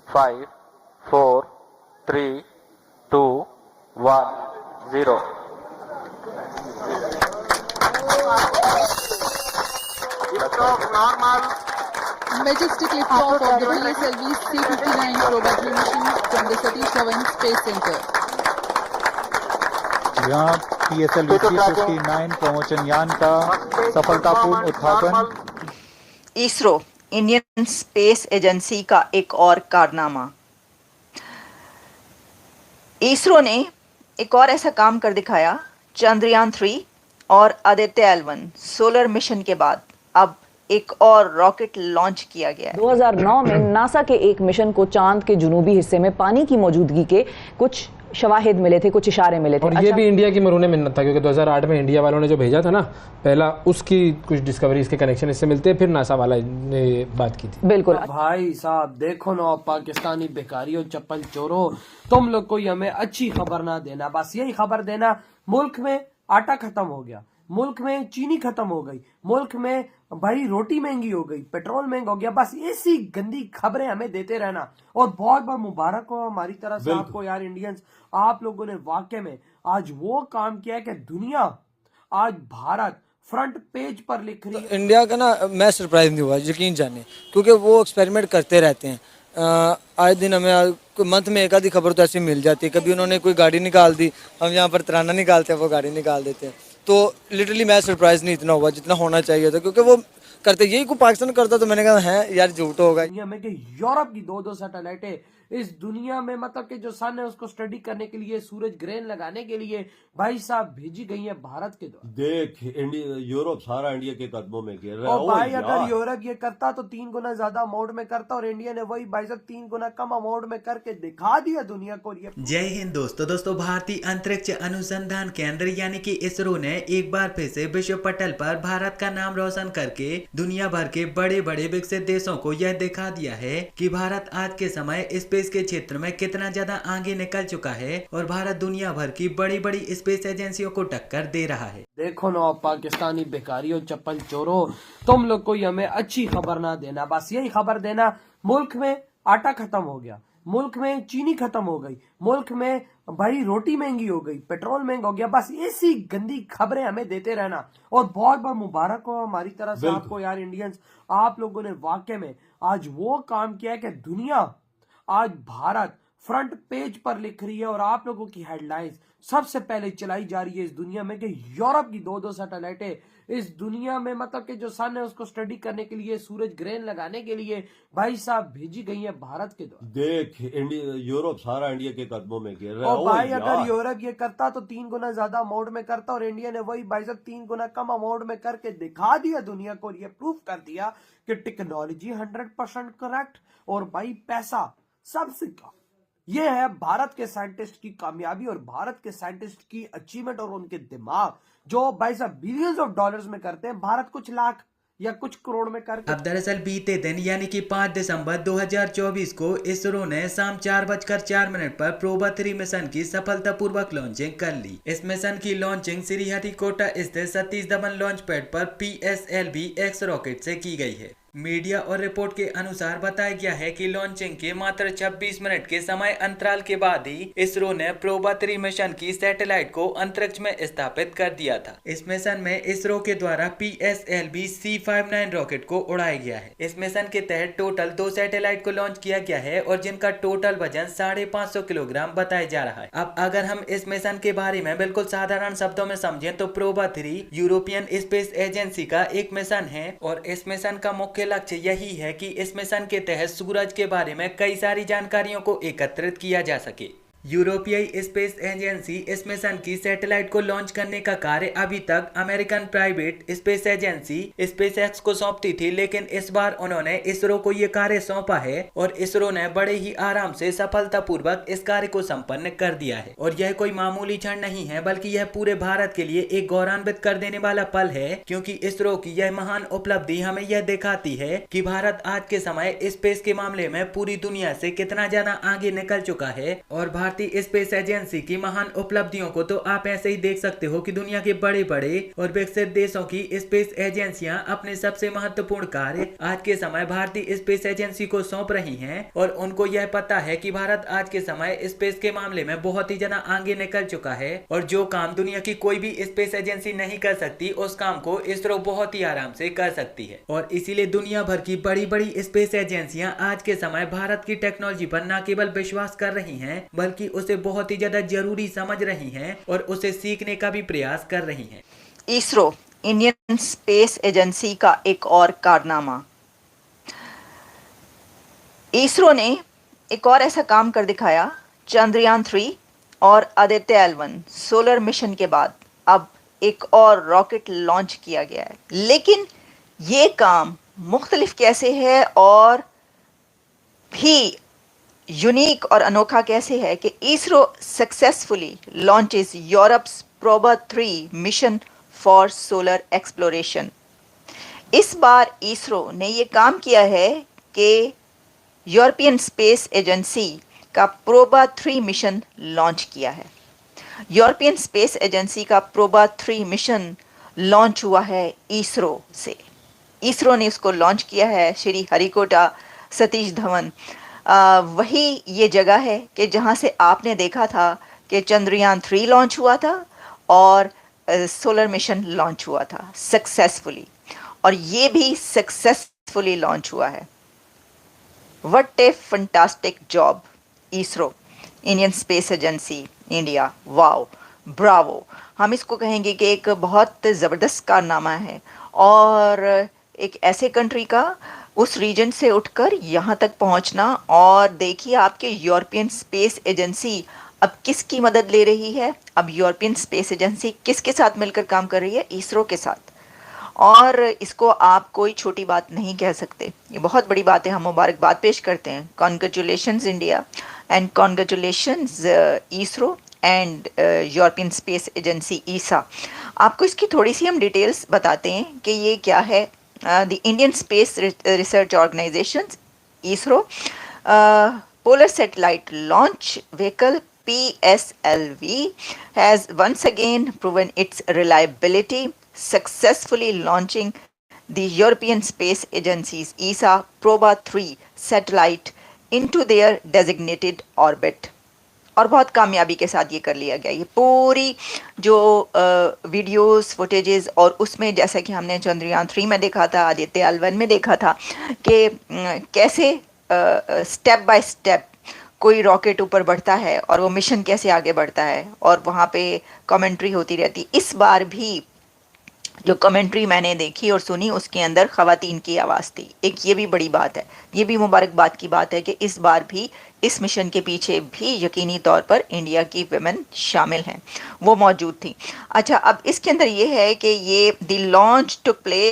5, 4, 3, 2, 1, 0. Majestic liftoff of the PSLV C-59 probatory mission from the Satish Dhawan Space Center. यहाँ PSLV C-59 promotion यान का सफलतापूर्ण उत्थापन। ISRO Indian space agency का एक और कारनामा। इसरो ने एक और ऐसा काम कर दिखाया। चंद्रयान 3 और आदित्य L1 सोलर मिशन के बाद अब एक और रॉकेट लॉन्च किया गया है। 2009 में नासा के एक मिशन को चांद के जुनूबी हिस्से में पानी की मौजूदगी के कुछ शवाहिद मिले थे, कुछ इशारे मिले थे। और ये भी इंडिया की मरूने मिन्नत था, क्योंकि 2008 में इंडिया वालों ने जो भेजा था ना पहला, उसकी कुछ डिस्कवरी, इसके कनेक्शन इससे मिलते हैं, फिर नासा वाला ने बात की थी। बिल्कुल भाई साहब देखो ना, पाकिस्तानी बेकारियों चप्पल चोरों, तुम लोग कोई हमें अच्छी खबर ना देना, बस यही खबर देना मुल्क में आटा खत्म हो गया, मुल्क में चीनी खत्म हो गई, मुल्क में भाई रोटी महंगी हो गई, पेट्रोल महंगा हो गया, बस ऐसी गंदी खबरें हमें देते रहना। और बहुत बहुत मुबारक हो हमारी तरफ से आपको यार इंडियंस, आप लोगों ने वाकई में आज वो काम किया है कि दुनिया आज भारत फ्रंट पेज पर लिख रही है। तो इंडिया का ना मैं सरप्राइज नहीं हुआ, यकीन जाने, क्योंकि वो एक्सपेरिमेंट करते रहते हैं। आए दिन हमें मंथ में एक आधी खबर तो ऐसी मिल जाती है। कभी उन्होंने कोई गाड़ी निकाल दी, हम यहाँ पर तराना निकालते हैं, वो गाड़ी निकाल देते हैं। तो लिटरली मैं सरप्राइज नहीं इतना हुआ जितना होना चाहिए था, क्योंकि वो करते, यही को पाकिस्तान करता तो मैंने कहा है यार झूठ होगा। दुनिया में कि यूरोप की दो सैटेलाइटें इस दुनिया में, मतलब कि जो सन है उसको स्टडी करने के लिए, सूरज ग्रहण लगाने के लिए भाई साहब भेजी गई है भारत के द्वारा। देख इंडिया, यूरोप सारा इंडिया के कदमों में गिर रहा है। और भाई अगर यूरोप ये करता तो 3 गुना ज्यादा अमाउंट में करता, और इंडिया ने वही भाई साहब 3 गुना कम अमाउंट में करके दिखा दिया दुनिया को। जय हिंद दोस्तों, भारतीय अंतरिक्ष अनुसंधान केंद्र यानी कि इसरो ने एक बार फिर से विश्व पटल पर भारत का नाम रोशन करके दुनिया भर के बड़े बड़े विकसित देशों को यह दिखा दिया है कि भारत आज के समय स्पेस के क्षेत्र में कितना ज्यादा आगे निकल चुका है, और भारत दुनिया भर की बड़ी बड़ी स्पेस एजेंसियों को टक्कर दे रहा है। देखो ना पाकिस्तानी बेकारियों चप्पल चोरों, तुम लोग कोई हमें अच्छी खबर ना देना, बस यही खबर देना मुल्क में आटा खत्म हो गया, मुल्क में चीनी खत्म हो गई, मुल्क में भाई रोटी महंगी हो गई, पेट्रोल महंगा हो गया, बस ऐसी गंदी खबरें हमें देते रहना। और बहुत बहुत मुबारक हो हमारी तरफ से आपको यार इंडियंस, आप लोगों ने वाकई में आज वो काम किया है कि दुनिया आज भारत फ्रंट पेज पर लिख रही है, और आप लोगों की हेडलाइंस सबसे पहले चलाई जा रही है इस दुनिया में कि यूरोप की दो सैटेलाइटें इस दुनिया में, मतलब कि जो सन है उसको स्टडी करने के लिए, सूरज ग्रहण लगाने के लिए भाई साहब भेजी गई है भारत के द्वारा। देख इंडिया, यूरोप सारा इंडिया के कदमों में गिर रहा है। और भाई अगर यूरोप ये करता तो 3 गुना ज्यादा अमाउंट में करता, और इंडिया ने वही भाई साहब 3 गुना कम अमाउंट में करके दिखा दिया दुनिया को। ये प्रूफ कर दिया कि टेक्नोलॉजी 100% करेक्ट, और भाई पैसा सबसे कम। ये है भारत के साइंटिस्ट की कामयाबी और भारत के साइंटिस्ट की अचीवमेंट, और उनके दिमाग जो भाई साहब बिलियंस ऑफ डॉलर्स में करते हैं, भारत कुछ लाख या कुछ करोड़ में करके। अब दरअसल बीते दिन यानी कि 5 दिसंबर 2024 को इसरो ने शाम 4:04 पर प्रोबा 3 मिशन की सफलतापूर्वक लॉन्चिंग कर ली। इस मिशन की लॉन्चिंग श्रीहरिकोटा स्थित सतीश धवन लॉन्च पैड पर PSLV-X रॉकेट से की गई है। मीडिया और रिपोर्ट के अनुसार बताया गया है कि लॉन्चिंग के मात्र 26 मिनट के समय अंतराल के बाद ही इसरो ने प्रोबा 3 मिशन की सैटेलाइट को अंतरिक्ष में स्थापित कर दिया था। इस मिशन में इसरो के द्वारा PSLV C-59 रॉकेट को उड़ाया गया है। इस मिशन के तहत टोटल 2 सैटेलाइट को लॉन्च किया गया है, और जिनका टोटल वजन 550 किलोग्राम बताया जा रहा है। अब अगर हम इस मिशन के बारे में बिल्कुल साधारण शब्दों में समझें तो प्रोबा 3 यूरोपियन स्पेस एजेंसी का एक मिशन है, और इस मिशन का मुख्य लक्ष्य यही है कि इस मिशन के तहत सूरज के बारे में कई सारी जानकारियों को एकत्रित किया जा सके। यूरोपीय स्पेस एजेंसी इस मिशन की सैटेलाइट को लॉन्च करने का कार्य अभी तक American private space agency SpaceX को सौंपती थी, लेकिन इस बार उन्होंने इसरो को ये कार्य सौंपा है, और इसरो ने बड़े ही आराम से सफलतापूर्वक इस कार्य को संपन्न कर दिया है। और यह कोई मामूली क्षण नहीं है, बल्कि यह पूरे भारत के लिए एक गौरवान्वित कर देने वाला पल है, क्योंकि इसरो की यह महान उपलब्धि हमें यह दिखाती है कि भारत आज के समय स्पेस के मामले में पूरी दुनिया से कितना ज्यादा आगे निकल चुका है, और भारत भारतीय स्पेस एजेंसी की महान उपलब्धियों को तो आप ऐसे ही देख सकते हो कि दुनिया के बड़े बड़े और विकसित देशों की स्पेस एजेंसियां अपने सबसे महत्वपूर्ण कार्य आज के समय भारतीय स्पेस एजेंसी को सौंप रही हैं और उनको यह पता है कि भारत आज के समय स्पेस के मामले में बहुत ही ज्यादा आगे निकल चुका है और जो काम दुनिया की कोई भी स्पेस एजेंसी नहीं कर सकती उस काम को इसरो बहुत ही आराम से कर सकती है। और इसीलिए दुनिया भर की बड़ी बड़ी स्पेस एजेंसियां आज के समय भारत की टेक्नोलॉजी पर न केवल विश्वास कर रही हैं बल्कि उसे बहुत ही ज्यादा जरूरी समझ रही हैं और उसे सीखने का भी प्रयास कर रही हैं। इसरो, इंडियन स्पेस एजेंसी का एक और कारनामा। इसरो ने एक और ऐसा काम कर दिखाया। चंद्रयान 3 और आदित्य L1 सोलर मिशन के बाद अब एक और रॉकेट लॉन्च किया गया है, लेकिन ये काम मुख्तलिफ कैसे है और भी यूनिक और अनोखा कैसे है कि ISRO successfully launches Europe's PROBA 3 mission for solar exploration. इस बार इसरो ने ये काम किया है कि यूरोपियन स्पेस एजेंसी का प्रोबा 3 मिशन लॉन्च किया है। यूरोपियन स्पेस एजेंसी का प्रोबा 3 मिशन लॉन्च हुआ है इसरो से। इसरो ने उसको लॉन्च किया है श्री हरिकोटा सतीश धवन। वही ये जगह है कि जहाँ से आपने देखा था कि चंद्रयान 3 लॉन्च हुआ था और सोलर मिशन लॉन्च हुआ था सक्सेसफुली, और ये भी सक्सेसफुली लॉन्च हुआ है। What A fantastic job ISRO, Indian space agency India. Wow, Bravo. हम इसको कहेंगे कि एक बहुत ज़बरदस्त कारनामा है और एक ऐसे कंट्री का उस रीजन से उठकर यहाँ तक पहुँचना। और देखिए आपके यूरोपियन स्पेस एजेंसी अब किसकी मदद ले रही है। अब यूरोपियन स्पेस एजेंसी किसके साथ मिलकर काम कर रही है? इसरो के साथ। और इसको आप कोई छोटी बात नहीं कह सकते, ये बहुत बड़ी बात है। हम मुबारकबाद पेश करते हैं। Congratulations India and congratulations ISRO and European space agency ESA. आपको इसकी थोड़ी सी हम डिटेल्स बताते हैं कि ये क्या है। The Indian space research organisation ISRO polar satellite launch vehicle PSLV has once again proven its reliability, successfully launching the European Space Agency's ESA Proba 3 satellite into their designated orbit. और बहुत कामयाबी के साथ ये कर लिया गया। ये पूरी जो वीडियोस फुटेजेस और उसमें जैसा कि हमने चंद्रयान 3 में देखा था, आदित्य L1 में देखा था कि कैसे स्टेप बाय स्टेप कोई रॉकेट ऊपर बढ़ता है और वो मिशन कैसे आगे बढ़ता है और वहाँ पे कमेंट्री होती रहती। इस बार भी जो कमेंट्री मैंने देखी और सुनी उसके अंदर ख़वातीन की आवाज़ थी। एक ये भी बड़ी बात है, ये भी मुबारकबाद की बात है कि इस बार भी इस मिशन के पीछे भी यकीनी तौर पर इंडिया की विमेन शामिल हैं, वो मौजूद थी। अच्छा, अब इसके अंदर ये है कि ये द लॉन्च टुक प्लेस